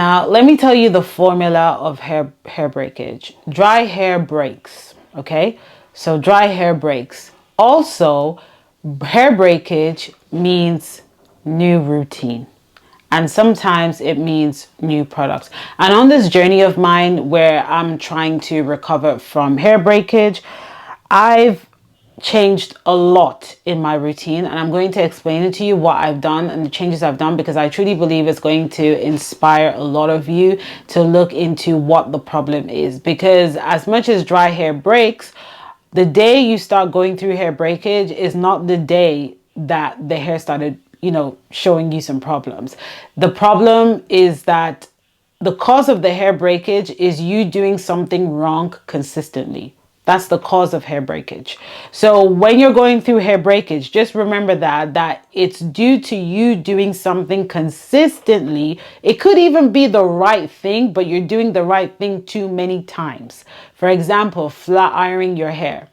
Now, let me tell you the formula of hair breakage. Dry hair breaks, okay? So dry hair breaks. Also, hair breakage means new routine. And sometimes it means new products. And on this journey of mine where I'm trying to recover from hair breakage, I've changed a lot in my routine, and I'm going to explain it to you what I've done and the changes I've done, because I truly believe it's going to inspire a lot of you to look into what the problem is. Because as much as dry hair breaks, the day you start going through hair breakage is not the day that the hair started, showing you some problems. The problem is that the cause of the hair breakage is you doing something wrong consistently. That's the cause of hair breakage. So when you're going through hair breakage, just remember that it's due to you doing something consistently. It could even be the right thing, but you're doing the right thing too many times. For example, flat ironing your hair.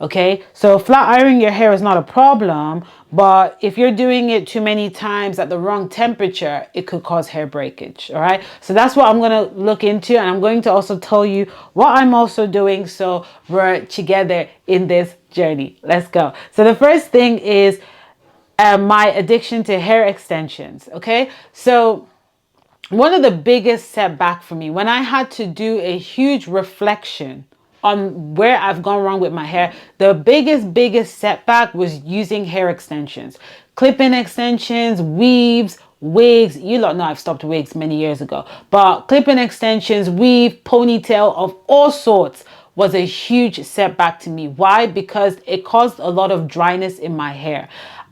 Okay, so flat ironing your hair is not a problem, but if you're doing it too many times at the wrong temperature, it could cause hair breakage. All right, so that's what I'm going to look into, and I'm going to also tell you what I'm also doing, so we're together in this journey. Let's go. So the first thing is my addiction to hair extensions. Okay, so one of the biggest setback for me when I had to do a huge reflection on where I've gone wrong with my hair, the biggest setback was using hair extensions, clip-in extensions, weaves, wigs. You lot know I've stopped wigs many years ago, but clip-in extensions, weave, ponytail of all sorts was a huge setback to me. Why? Because it caused a lot of dryness in my hair.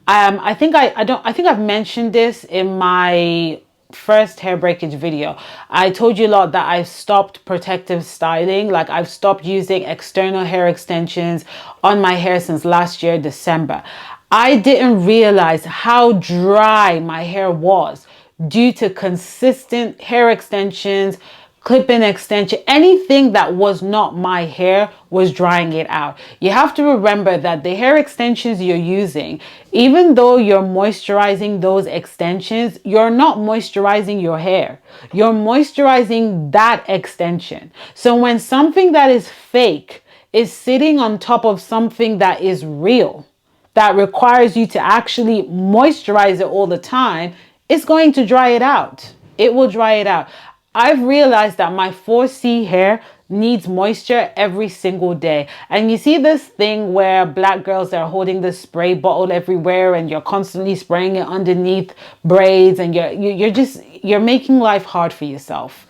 I think I've mentioned this in my first hair breakage video. I told you a lot that I've stopped protective styling. Like, I've stopped using external hair extensions on my hair since last year, December. I didn't realize how dry my hair was due to consistent hair extensions, clip-in extension. Anything that was not my hair was drying it out. You have to remember that the hair extensions you're using, even though you're moisturizing those extensions, you're not moisturizing your hair. You're moisturizing that extension. So when something that is fake is sitting on top of something that is real, that requires you to actually moisturize it all the time, it's going to dry it out. It will dry it out. I've realized that my 4C hair needs moisture every single day. And you see this thing where black girls are holding the spray bottle everywhere and you're constantly spraying it underneath braids, and you're making life hard for yourself.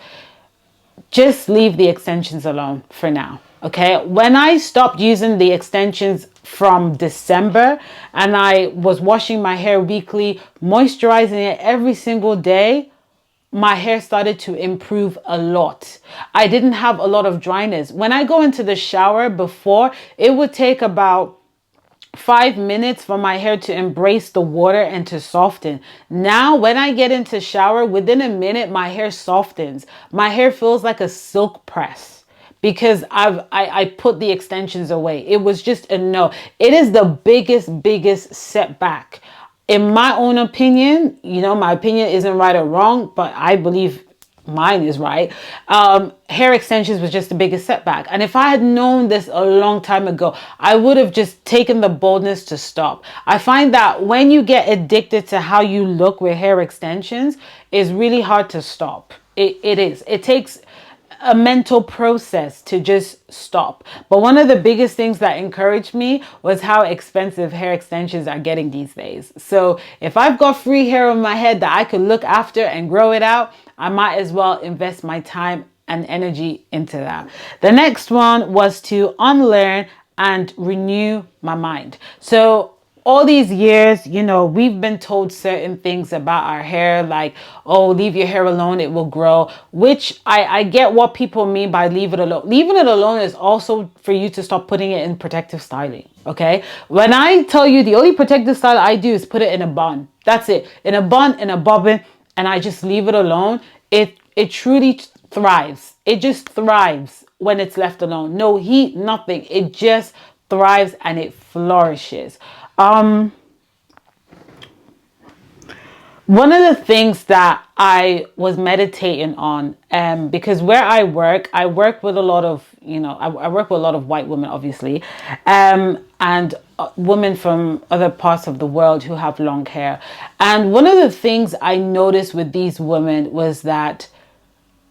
Just leave the extensions alone for now. Okay, when I stopped using the extensions from December and I was washing my hair weekly, moisturizing it every single day, my hair started to improve a lot. I didn't have a lot of dryness. When I go into the shower before, it would take about 5 minutes for my hair to embrace the water and to soften. Now, when I get into shower, within a minute, my hair softens. My hair feels like a silk press because I put the extensions away. It was just a no. It is the biggest setback. In my own opinion, my opinion isn't right or wrong, but I believe mine is right. Hair extensions was just the biggest setback. And if I had known this a long time ago, I would have just taken the boldness to stop. I find that when you get addicted to how you look with hair extensions, it's really hard to stop. It is. It takes a mental process to just stop. But one of the biggest things that encouraged me was how expensive hair extensions are getting these days. So if I've got free hair on my head that I could look after and grow it out, I might as well invest my time and energy into that. The next one was to unlearn and renew my mind. So all these years, we've been told certain things about our hair, like, oh, leave your hair alone, it will grow, which I get what people mean by leave it alone. Leaving it alone is also for you to stop putting it in protective styling, okay? When I tell you the only protective style I do is put it in a bun. That's it. In a bun, in a bobbin, and I just leave it alone. It truly thrives. It just thrives when it's left alone. No heat, nothing. It just thrives and it flourishes. One of the things that I was meditating on, because where I work with a lot of, I work with a lot of white women, obviously, and women from other parts of the world who have long hair. And one of the things I noticed with these women was that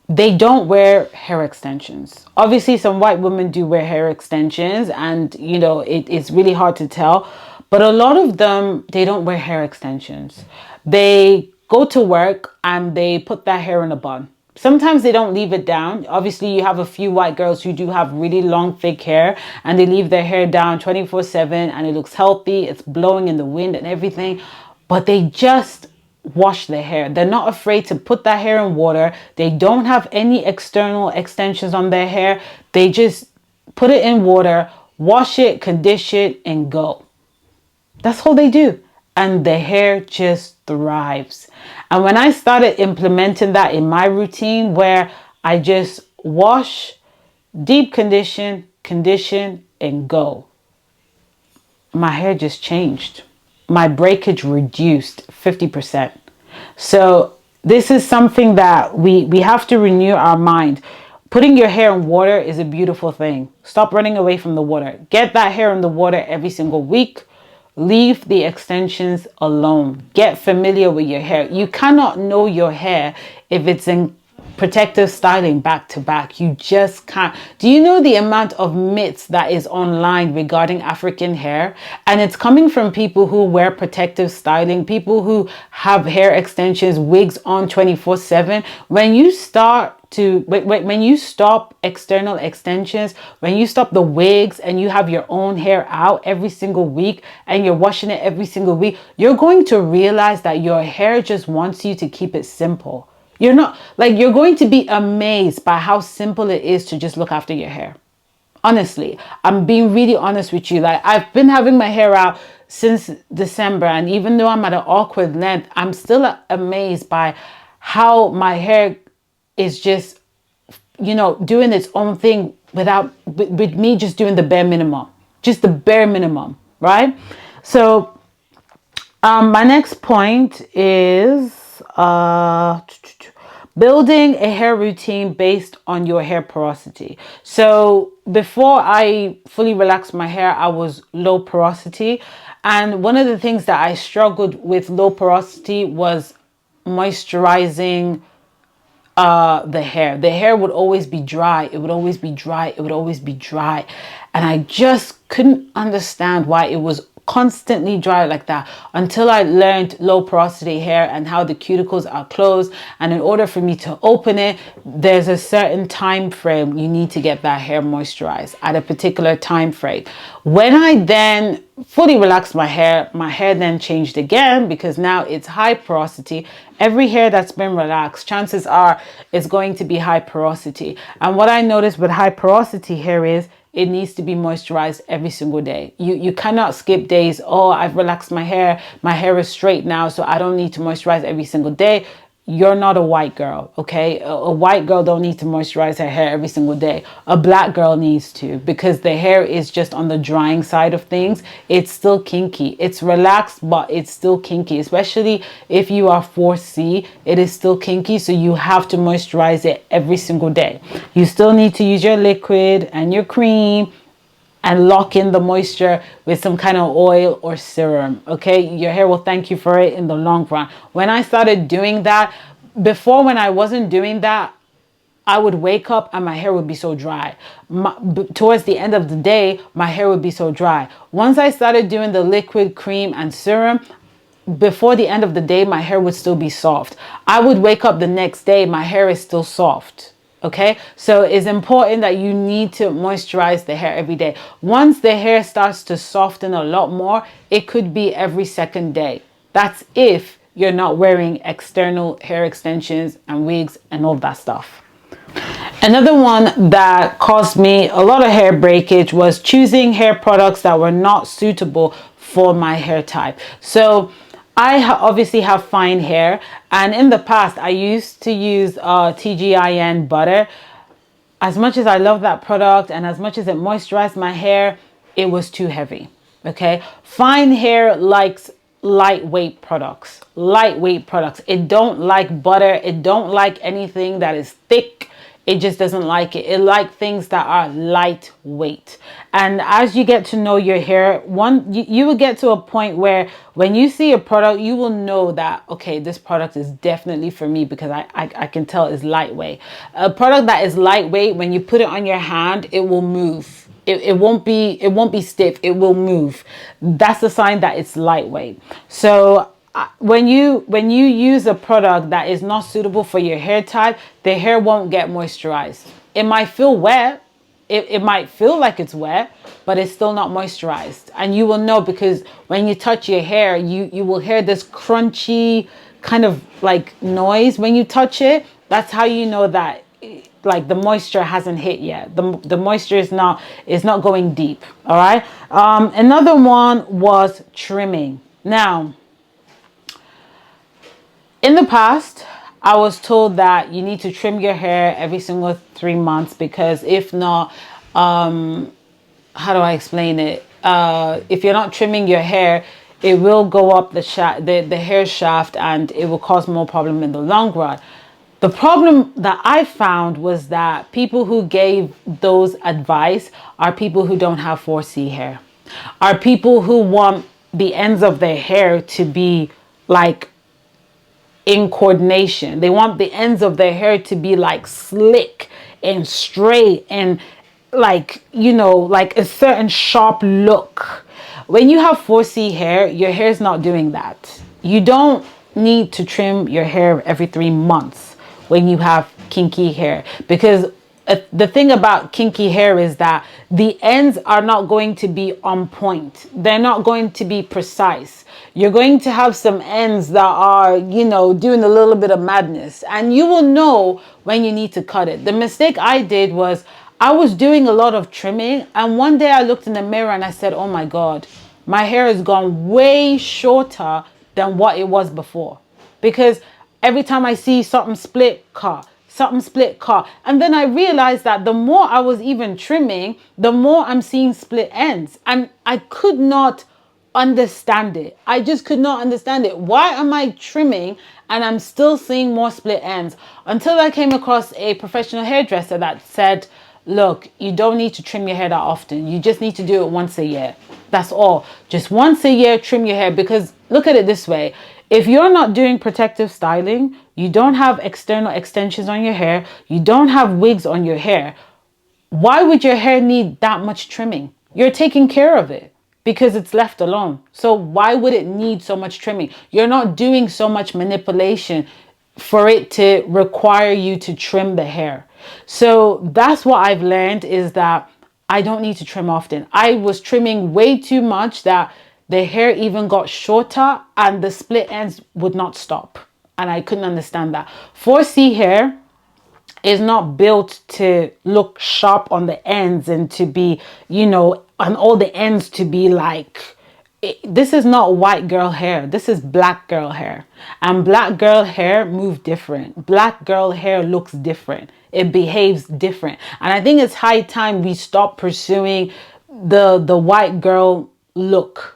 they don't wear hair extensions. Obviously, some white women do wear hair extensions, and it's really hard to tell. But a lot of them, they don't wear hair extensions. They go to work and they put that hair in a bun. Sometimes they don't leave it down. Obviously, you have a few white girls who do have really long, thick hair, and they leave their hair down 24/7, and it looks healthy. It's blowing in the wind and everything. But they just wash their hair. They're not afraid to put that hair in water. They don't have any external extensions on their hair. They just put it in water, wash it, condition it, and go. That's all they do. And the hair just thrives. And when I started implementing that in my routine, where I just wash, deep condition, and go, my hair just changed. My breakage reduced 50%. So this is something that we have to renew our mind. Putting your hair in water is a beautiful thing. Stop running away from the water. Get that hair in the water every single week. Leave the extensions alone. Get familiar with your hair. You cannot know your hair if it's in protective styling back to back. You just can't. Do you know the amount of myths that is online regarding African hair? And it's coming from people who wear protective styling, people who have hair extensions, wigs on 24/7. When you when you stop external extensions, when you stop the wigs and you have your own hair out every single week and you're washing it every single week, you're going to realize that your hair just wants you to keep it simple. You're going to be amazed by how simple it is to just look after your hair. Honestly, I'm being really honest with you. Like, I've been having my hair out since December, and even though I'm at an awkward length, I'm still amazed by how my hair is just, doing its own thing with me just doing the bare minimum, just the bare minimum, right? So, my next point is, building a hair routine based on your hair porosity. So before I fully relaxed my hair, I was low porosity. And one of the things that I struggled with low porosity was moisturizing the hair. The hair would always be dry. It would always be dry. It would always be dry. And I just couldn't understand why it was constantly dry like that until I learned low porosity hair and how the cuticles are closed. And in order for me to open it, there's a certain time frame you need to get that hair moisturized at a particular time frame. When I then fully relaxed my hair then changed again, because now it's high porosity. Every hair that's been relaxed, chances are it's going to be high porosity. And what I noticed with high porosity hair is it needs to be moisturized every single day. You cannot skip days. Oh, I've relaxed my hair. My hair is straight now, so I don't need to moisturize every single day. You're not a white girl, okay? A white girl don't need to moisturize her hair every single day. A black girl needs to, because the hair is just on the drying side of things. It's still kinky. It's relaxed, but it's still kinky, especially if you are 4C. It is still kinky, so you have to moisturize it every single day. You still need to use your liquid and your cream and lock in the moisture with some kind of oil or serum, okay? Your hair will thank you for it in the long run. When I started doing that, before, when I wasn't doing that, I would wake up and my hair would be so dry. Towards the end of the day, my hair would be so dry. Once I started doing the liquid, cream, and serum, before the end of the day, my hair would still be soft. I would wake up the next day, my hair is still soft. Okay, so it's important that you need to moisturize the hair every day. Once the hair starts to soften a lot more, it could be every second day. That's if you're not wearing external hair extensions and wigs and all that stuff. Another one that caused me a lot of hair breakage was choosing hair products that were not suitable for my hair type. So I obviously have fine hair, and in the past I used to use TGIN butter. As much as I love that product and as much as it moisturized my hair, it was too heavy. Okay, fine hair likes lightweight products. Lightweight products. It don't like butter. It don't like anything that is thick. It just doesn't like it. It likes things that are lightweight. And as you get to know your hair, you will get to a point where when you see a product, you will know that, okay, this product is definitely for me, because I can tell it's lightweight. A product that is lightweight, when you put it on your hand, it will move. It won't be stiff. It will move. That's the sign that it's lightweight. So when you use a product that is not suitable for your hair type, the hair won't get moisturized. It might feel wet. It might feel like it's wet, but it's still not moisturized. And you will know, because when you touch your hair, you will hear this crunchy kind of like noise when you touch it. That's how you know that like the moisture hasn't hit yet. The moisture is not going deep. All right. Another one was trimming. Now, in the past, I was told that you need to trim your hair every single 3 months, because if not, how do I explain it? If you're not trimming your hair, it will go up the hair shaft, and it will cause more problem in the long run. The problem that I found was that people who gave those advice are people who don't have 4C hair, are people who want the ends of their hair to be like in coordination. They want the ends of their hair to be like slick and straight and like, you know, like a certain sharp look. When you have 4C hair, your hair is not doing that. You don't need to trim your hair every 3 months when you have kinky hair, because the thing about kinky hair is that the ends are not going to be on point. They're not going to be precise. You're going to have some ends that are, you know, doing a little bit of madness, and you will know when you need to cut it. The mistake I did was I was doing a lot of trimming, and one day I looked in the mirror and I said, oh my God, my hair has gone way shorter than what it was before. Because every time I see something split, cut. Something split, cut. And then I realized that the more I was even trimming, the more I'm seeing split ends. And I could not understand it. I just could not understand it. Why am I trimming and I'm still seeing more split ends? Until I came across a professional hairdresser that said, look, you don't need to trim your hair that often. You just need to do it once a year. That's all. Just once a year, trim your hair. Because look at it this way. If you're not doing protective styling, you don't have external extensions on your hair, you don't have wigs on your hair, why would your hair need that much trimming? You're taking care of it because it's left alone. So why would it need so much trimming? You're not doing so much manipulation for it to require you to trim the hair. So that's what I've learned, is that I don't need to trim often. I was trimming way too much that the hair even got shorter and the split ends would not stop. And I couldn't understand that. 4C hair is not built to look sharp on the ends and to be, you know, on all the ends to be like, this is not white girl hair. This is black girl hair. And black girl hair move different. Black girl hair looks different. It behaves different. And I think it's high time we stop pursuing the white girl look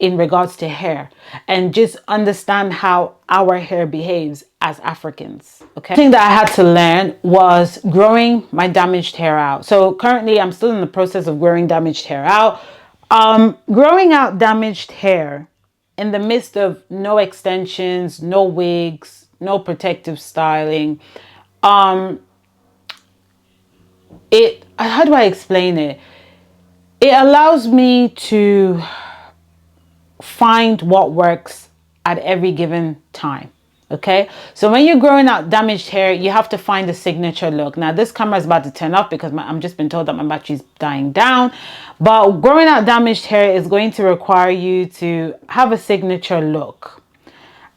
in regards to hair, and just understand how our hair behaves as Africans. Okay. The thing that I had to learn was growing my damaged hair out. So currently I'm still in the process of growing damaged hair out. Growing out damaged hair in the midst of no extensions, no wigs, no protective styling. How do I explain it? It allows me to find what works at every given time. Okay, so when you're growing out damaged hair, you have to find a signature look. Now this camera is about to turn off because I'm just been told that my battery's dying down. But growing out damaged hair is going to require you to have a signature look.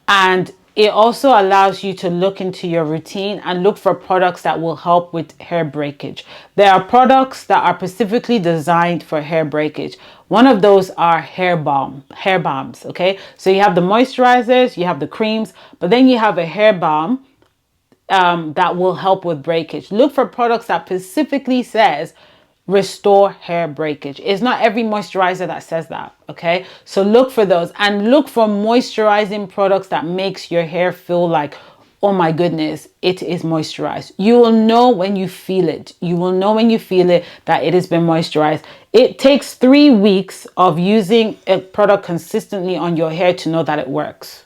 And it also allows you to look into your routine and look for products that will help with hair breakage. There are products that are specifically designed for hair breakage. One of those are hair balms, okay? So you have the moisturizers, you have the creams, but then you have a hair balm that will help with breakage. Look for products that specifically says restore hair breakage. It's not every moisturizer that says that, okay? So look for those, and look for moisturizing products that makes your hair feel like, oh my goodness, it is moisturized. You will know when you feel it. You will know when you feel it that it has been moisturized. It takes 3 weeks of using a product consistently on your hair to know that it works.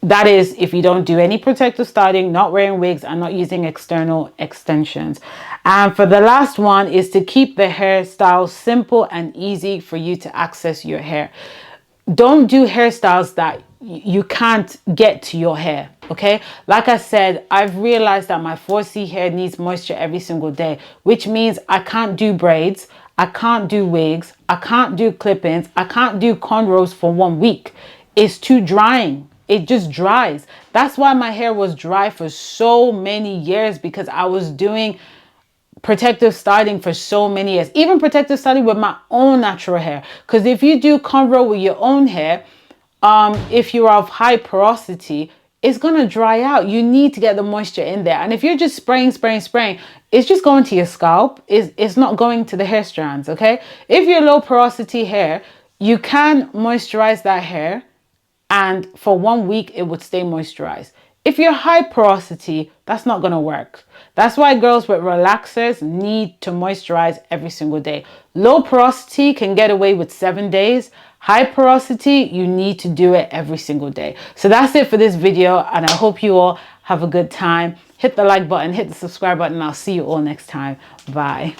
That is if you don't do any protective styling, not wearing wigs, and not using external extensions. And for the last one is to keep the hairstyle simple and easy for you to access your hair. Don't do hairstyles that you can't get to your hair, okay? Like I said, I've realized that my 4C hair needs moisture every single day, which means I can't do braids, I can't do wigs, I can't do clip-ins, I can't do cornrows for 1 week. It's too drying. It just dries. That's why my hair was dry for so many years, because I was doing protective styling for so many years, even protective styling with my own natural hair. Because if you do cornrow with your own hair, if you're of high porosity, it's gonna dry out. You need to get the moisture in there. And if you're just spraying, it's just going to your scalp. It's not going to the hair strands, okay? If you're low porosity hair, you can moisturize that hair, and for 1 week it would stay moisturized. If you're high porosity, that's not going to work. That's why girls with relaxers need to moisturize every single day. Low porosity can get away with 7 days. High porosity, you need to do it every single day. So that's it for this video, and I hope you all have a good time. Hit the like button, hit the subscribe button, and I'll see you all next time. Bye.